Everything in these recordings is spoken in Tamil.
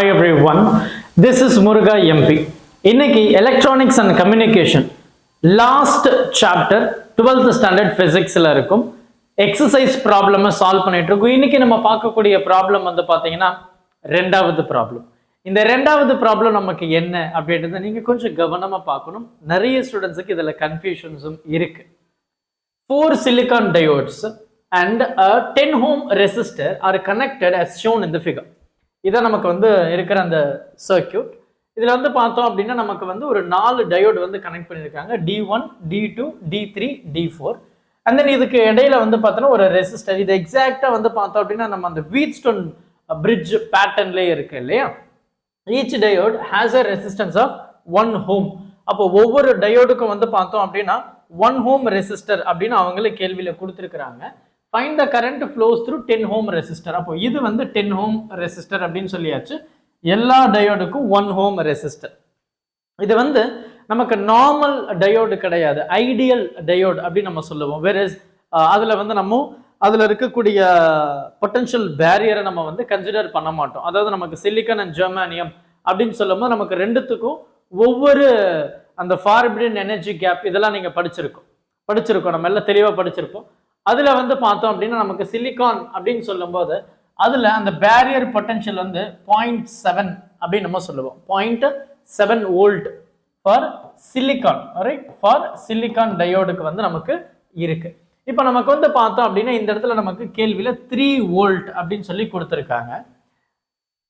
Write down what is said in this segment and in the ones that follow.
Hi everyone, this is Muruga MP. இன்னைக்கு Electronics and Communication last chapter 12th standard physicsல இருக்கும் exercise problem சால்வ் பண்ணிட்டு இருக்கோம். இன்னைக்கு நம்ம பார்க்கக்கூடிய ப்ராப்ளம் வந்து பாத்தீங்கன்னா ரெண்டாவது ப்ராப்ளம். இந்த ரெண்டாவது ப்ராப்ளம் நமக்கு என்ன அப்படின்றத நீங்க கொஞ்சம் கவனமா பார்க்கணும். நிறைய ஸ்டூடெண்ட்ஸ்க்கு இதுல கன்ஃபியூஷன்ஸும் இருக்கு. 4 silicon diodes and a 10 ohm resistor are connected as shown in the figure. இதான் நமக்கு வந்து இருக்கிற அந்த சர்க்யூட். இதுல வந்து பார்த்தோம் அப்படின்னா நமக்கு வந்து ஒரு 4 டயோடு வந்து கனெக்ட் பண்ணியிருக்காங்க, D1, D2, D3, D4. And then இதுக்கு இடையில வந்து பார்த்தோன்னா ஒரு ரெசிஸ்டர். இது எக்ஸாக்டா வந்து பார்த்தோம் அப்படின்னா நம்ம அந்த வீட்ஸ்டோன் பிரிட்ஜ் பேட்டர்ன்லேயே இருக்கு இல்லையா. Each diode has a resistance of 1 ohm. அப்போ ஒவ்வொரு டயோடுக்கும் வந்து பார்த்தோம் அப்படின்னா 1 ohm ரெசிஸ்டர் அப்படின்னு அவங்களே கேள்வியில கொடுத்துருக்காங்க. Find the current flows through 10 ohm resistor. அப்போ இது வந்து 10 ohm resistor அப்படின்னு சொல்லியாச்சு. எல்லா டயோடுக்கும் 1 ohm resistor. இது வந்து நமக்கு நார்மல் டயோடு கிடையாது, ஐடியல் டயோடு அப்படின்னு நம்ம சொல்லுவோம். வேறஸ் அதுல வந்து நம்ம அதுல இருக்கக்கூடிய பொட்டன்ஷியல் பேரியரை நம்ம வந்து கன்சிடர் பண்ண மாட்டோம். அதாவது நமக்கு சிலிக்கன் அண்ட் ஜெர்மானியம் அப்படின்னு சொல்லும்போது நமக்கு ரெண்டுத்துக்கும் ஒவ்வொரு அந்த ஃபார்பிடன் எனர்ஜி கேப் இதெல்லாம் நீங்க படிச்சிருக்கோம் நம்ம எல்லாம் தெளிவா படிச்சிருப்போம். அதுல வந்து பார்த்தோம் அப்படின்னா நமக்கு சிலிகான் அப்படின்னு சொல்லும் போது அதுல அந்த பேரியர் பொட்டன்ஷியல் வந்து 0.7 அப்படின்னு நம்ம சொல்லுவோம். 0.7 volt for silicon, right? For silicon டயோடுக்கு வந்து நமக்கு இருக்கு. இப்போ நமக்கு வந்து பார்த்தோம் அப்படின்னா இந்த இடத்துல நமக்கு கேள்வியில 3 வோல்ட் அப்படின்னு சொல்லி கொடுத்துருக்காங்க.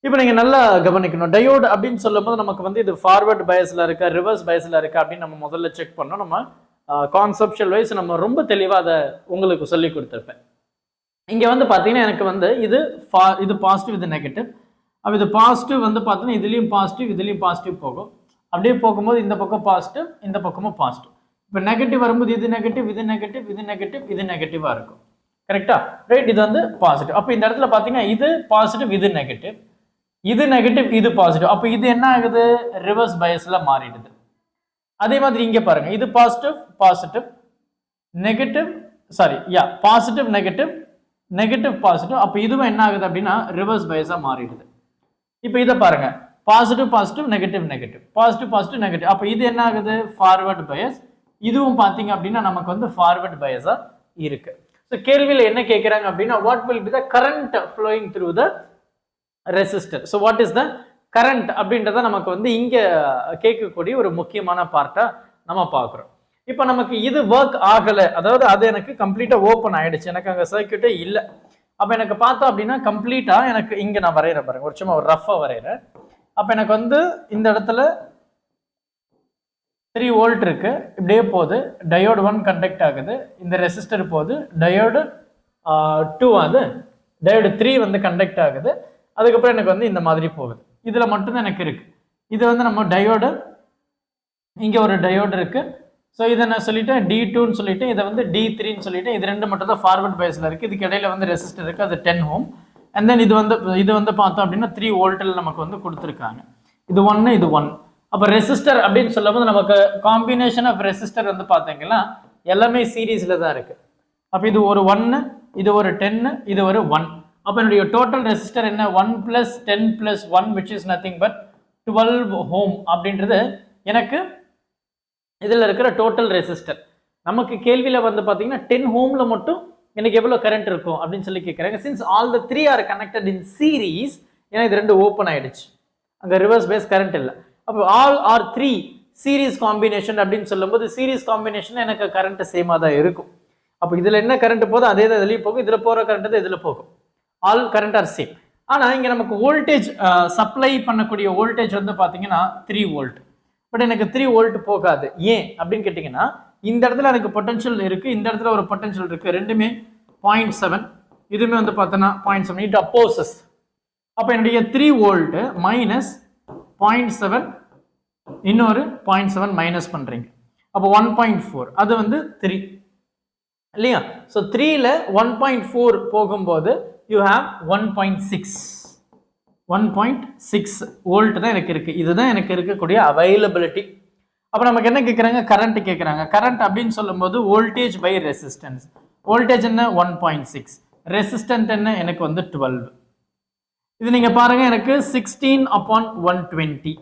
இப்போ நீங்க நல்லா கவனிக்கணும். டயோடு அப்படின்னு சொல்லும் போது நமக்கு வந்து இது ஃபார்வர்ட் பயஸ்ல இருக்கா ரிவர்ஸ் பயஸ்ல இருக்கா அப்படின்னு நம்ம முதல்ல செக் பண்ணோம். நம்ம கான்செப்ஷுவல் வைஸ் நம்ம ரொம்ப தெளிவாக அதை உங்களுக்கு சொல்லி கொடுத்துருப்பேன். இங்கே வந்து பார்த்தீங்கன்னா எனக்கு வந்து இது பாசிட்டிவ், இது நெகட்டிவ். அப்போ இது பாசிட்டிவ் வந்து பார்த்தீங்கன்னா இதுலேயும் பாசிட்டிவ் போகும். அப்படியே போகும்போது இந்த பக்கம் பாசிட்டிவ், இந்த பக்கமும் பாசிட்டிவ். இப்போ நெகட்டிவ் வரும்போது இது நெகட்டிவாக இருக்கும். கரெக்டா? ரைட்? இது வந்து பாசிட்டிவ். அப்போ இந்த இடத்துல பார்த்தீங்கன்னா இது பாசிட்டிவ், இது நெகட்டிவ், இது பாசிட்டிவ். அப்போ இது என்ன ஆகுது? ரிவர்ஸ் பயஸில் மாறிடுது. அதே மாதிரி இங்க பாருங்க, இது பாசிட்டிவ் நெகட்டிவ் பாசிட்டிவ். அப்ப இதுவும் என்ன ஆகுது அப்படின்னா ரிவர்ஸ் பயஸா மாறிடுது. இப்போ இதை பாருங்க, பாசிட்டிவ் நெகட்டிவ் பாசிட்டிவ் நெகட்டிவ். அப்ப இது என்ன ஆகுது? ஃபார்வர்ட் பயஸ். இதுவும் பாத்தீங்க அப்படின்னா நமக்கு வந்து ஃபார்வர்ட் பயஸா இருக்கு. ஸோ கேள்வியில என்ன கேட்கிறாங்க அப்படின்னா what will be the current flowing through the resistor. So what is the current அப்படின்றத நமக்கு வந்து இங்க கேட்கக்கூடிய ஒரு முக்கியமான பார்ட்டா நம்ம பார்க்குறோம். இப்போ நமக்கு இது ஒர்க் ஆகலை, அதாவது அது எனக்கு கம்ப்ளீட்டா ஓப்பன் ஆயிடுச்சு, எனக்கு அங்கே சர்க்யூட்டே இல்லை. அப்போ எனக்கு பார்த்தோம் அப்படின்னா கம்ப்ளீட்டா எனக்கு இங்க நான் வரைகிறேன் பாருங்க, ஒரு சும்மா ஒரு ரஃபா வரைகிறேன். அப்போ எனக்கு வந்து இந்த இடத்துல 3 வோல்ட் இருக்கு, இப்படியே போகுது. டயோடு 1 கண்டக்ட் ஆகுது, இந்த ரெசிஸ்டர் போகுது. டயோடு 2 அது டயோடு 3 வந்து கண்டக்ட் ஆகுது. அதுக்கப்புறம் எனக்கு வந்து இந்த மாதிரி போகுது. இதுல மட்டும்தான் எனக்கு இருக்கு. இது வந்து நம்ம டயோடு, இங்க ஒரு டயோடு இருக்கு. ஸோ இதை நான் சொல்லிட்டேன் D2ன்னு சொல்லிட்டேன், இதை வந்து D3ன்னு சொல்லிட்டேன். இது ரெண்டு மட்டும் தான் ஃபார்வர்ட் பயஸ்ல இருக்கு. இதுக்கு இடையில வந்து ரெசிஸ்டர் இருக்கு, அது 10 ohm. அண்ட் தென் இது வந்து பார்த்தோம் அப்படின்னா 3 வோல்ட்ல நமக்கு வந்து கொடுத்துருக்காங்க. இது 1. அப்போ ரெசிஸ்டர் அப்படின்னு சொல்லும் போது நமக்கு காம்பினேஷன் ஆஃப் ரெசிஸ்டர் வந்து பார்த்தீங்கன்னா எல்லாமே சீரீஸ்ல தான் இருக்கு. அப்போ இது ஒரு 1, இது ஒரு 10, இது ஒரு 1. அப்போ என்னுடைய டோட்டல் ரெசிஸ்டர் என்ன? 1 + 10 + 1 which is nothing but 12 ohm அப்படின்றது எனக்கு இதில் இருக்கிற டோட்டல் ரெசிஸ்டர். நமக்கு கேள்வியில் வந்து பார்த்தீங்கன்னா 10 ohmல மட்டும் எனக்கு எவ்வளோ கரண்ட் இருக்கும் அப்படின்னு சொல்லி கேட்குறாங்க. Since all the 3 R connected in series, ஏன்னா இது ரெண்டு ஓப்பன் ஆயிடுச்சு, அங்கே ரிவர்ஸ் பேஸ் கரண்ட் இல்லை. அப்போ ஆல் ஆர் 3 சீரீஸ் காம்பினேஷன் அப்படின்னு சொல்லும்போது சீரீஸ் காம்பினேஷன் எனக்கு கரண்ட் சேமாக தான் இருக்கும். அப்போ இதில் என்ன கரண்ட் போதும் அதே தான் இதுலேயும் போகும், இதில் போகிற கரண்ட் தான் இதில் போகும். All current R same. ஆனால் இங்கே நமக்கு வோல்டேஜ் சப்ளை பண்ணக்கூடிய வோல்டேஜ் வந்து பார்த்தீங்கன்னா 3 வோல்ட். பட் எனக்கு 3 வோல்ட் போகாது. ஏன் அப்படின்னு கேட்டிங்கன்னா இந்த இடத்துல எனக்கு பொட்டன்ஷியல் இருக்கு, இந்த இடத்துல ஒரு பொட்டன்ஷியல் இருக்கு, ரெண்டுமே 0.7, இதுவுமே வந்து பார்த்தோன்னா 0.7. It opposes. அப்போ என்னுடைய 3 வோல்ட் மைனஸ் 0.7, இன்னொரு 0.7 மைனஸ் பண்றீங்க. அப்போ 1.4, அது வந்து 3 இல்லையா? ஸோ 3ல 1.4 போகும்போது you have 1.6 வோல்ட் தான் எனக்கு இருக்கு. இதுதான் எனக்கு இருக்கக்கூடிய அவைலபிலிட்டி. அப்போ நமக்கு என்ன கேட்குறாங்க? கரண்ட் கேட்குறாங்க. கரண்ட் அப்படின்னு சொல்லும்போது வோல்டேஜ் பை ரெசிஸ்டன்ஸ். வோல்டேஜ் என்ன? 1.6. ரெசிஸ்டன்ட் என்ன? எனக்கு வந்து 12. இது நீங்க பாருங்க எனக்கு 16/120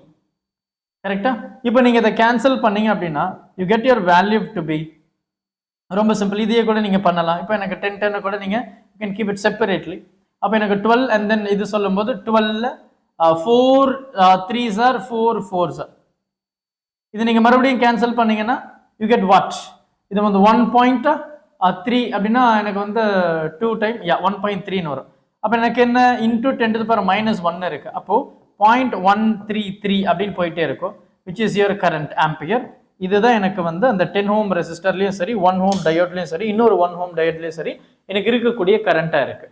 கரெக்டா? இப்போ நீங்க இதை கேன்சல் பண்ணீங்க அப்படின்னா you get your value to be ரொம்ப சிம்பிள். இதையே கூட நீங்க பண்ணலாம். இப்போ எனக்கு 10 கூட நீங்க you can keep it separately. அப்போ எனக்கு 12 அண்ட் தென் இது சொல்லும்போது 12 4 3s are 4 4s are. இது நீங்க மறுபடியும் கேன்சல் பண்ணீங்கன்னா யூ கெட் வாட்? இது வந்து 1.3 அப்படின்னா எனக்கு வந்து 2 டைம் 1.3ன்னு வரும். அப்போ எனக்கு என்ன இன்டூ 10 to the power -1 இருக்கு. அப்போ 0.133 அப்படின்னு போயிட்டே இருக்கும், which is your current ampere. இதுதான் எனக்கு வந்து அந்த 10 ohm ரெசிஸ்டர்லையும் சரி 1 ohm டயோட்லையும் சரி இன்னொரு 1 ohm டயோட்லையும் சரி எனக்கு இருக்கக்கூடிய கரண்டா இருக்கு.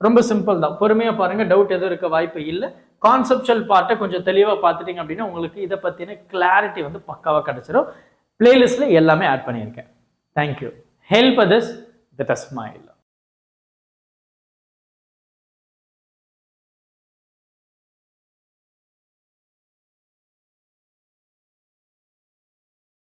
ரொம்ப சிம்பிள் தான், பொறுமையா பாருங்க, டவுட் எதுவும் இருக்க வாய்ப்பு இல்லை. கான்செப்சுவல் பார்ட்டை கொஞ்சம் தெளிவா பார்த்துட்டீங்க அப்படின்னா உங்களுக்கு இதை பத்தின கிளாரிட்டி வந்து பக்காவா கிடைச்சிடும். பிளேலிஸ்ட்ல எல்லாமே ஆட் பண்ணியிருக்கேன். Thank you. Help others with a smile.